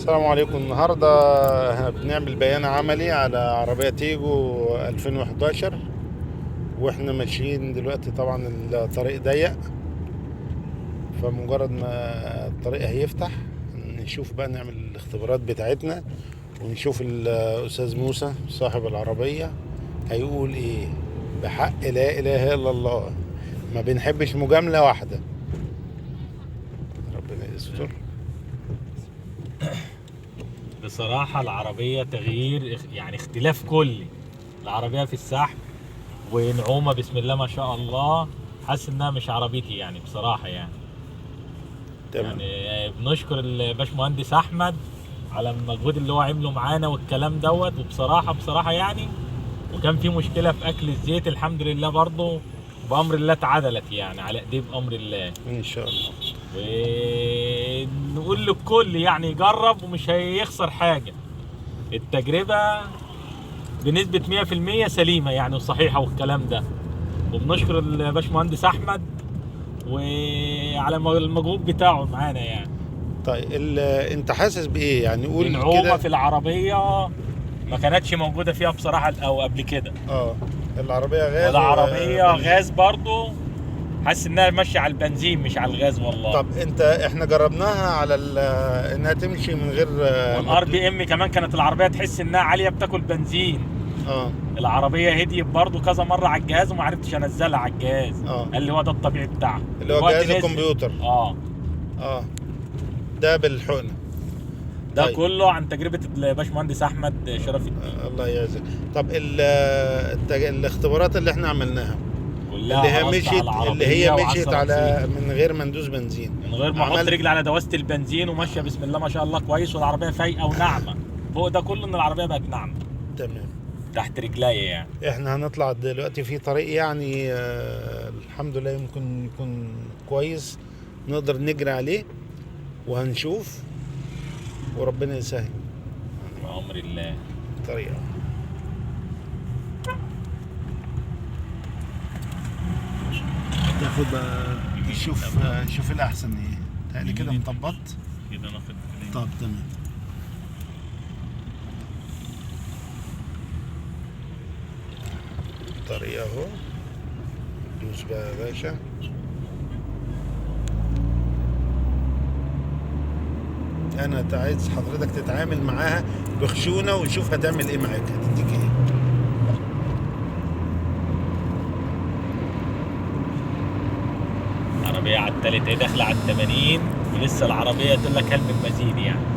السلام عليكم. النهاردة بنعمل بيان عملي على عربية تيجو 2011، واحنا ماشيين دلوقتي. طبعا الطريق ضيق، فمجرد ما الطريق هيفتح نشوف بقى نعمل الاختبارات بتاعتنا، ونشوف الأستاذ موسى صاحب العربية هيقول ايه. بحق لا إله إلا الله، ما بنحبش مجاملة واحدة. ربنا يستر. بصراحة العربية تغيير يعني اختلاف كلي. العربية في السحب ونعومة بسم الله ما شاء الله. حاسس انها مش عربيتي يعني بصراحة يعني. تمام. يعني بنشكر الباشمهندس احمد على المجهود اللي هو عمله معانا والكلام دوت. وبصراحة يعني وكان في مشكلة في اكل الزيت، الحمد لله برضه بأمر الله اتعدلت يعني على ايديه بأمر الله. إن شاء الله. ونقول للكل يعني يجرب ومش هيخسر حاجة. التجربة بنسبة 100% سليمة يعني وصحيحة والكلام ده. وبنشكر الباشمهندس أحمد وعلى المجهود بتاعه معانا يعني. طيب انت حاسس بايه؟ يعني قول النعومة كده. في العربية ما كانتش موجودة فيها بصراحة أو قبل كده. اه، العربية غاز ولا عربية وبنزين. غاز برضو. حاسس إنها ماشية على البنزين مش على الغاز والله. طب احنا جربناها على انها تمشي من غير والار بي ام كمان كانت العربية تحس إنها عالية بتاكل بنزين. اه. العربية هديت برضو كذا مرة على الجهاز وما عرفتش انزلها على الجهاز. اه، قال لي هو ده الطبيعي بتاعها. اللي هو دلوقتي جهاز نزل. الكمبيوتر. اه. اه، ده بالحقنة. ده طيب. كله عن تجربة الباشمهندس احمد شرف الدين. الله يعزك. طب الاختبارات اللي احنا عملناها، اللي كلها هي قرصت على مشيت اللي هي العربية وعلى مشيت الصراصير على من غير ما ندوس بنزين. من غير ما احط رجلي على دواسة البنزين وماشية بسم الله ما شاء الله كويس، والعربية فايقة وناعمة. فوق ده كله ان العربية بقت ناعمة تمام. تحت رجليا يعني. احنا هنطلع دلوقتي في طريق يعني الحمد لله يمكن يكون كويس، نقدر نجري عليه وهنشوف، وربنا يسهل. بأمر الله. طريقة. تاخد بقى شوف الأحسن ايه. تقلي كده مطبط. كده ناخد. طب تمام. طريقة اهو. دوس بقى يا باشا. انا عايز حضرتك تتعامل معاها بخشونة ونشوف هتعمل ايه معاك، هتديك ايه. العربية على التالت اهي داخلة على ال80 ولسه العربية تقول لك هل من مزيد يعني.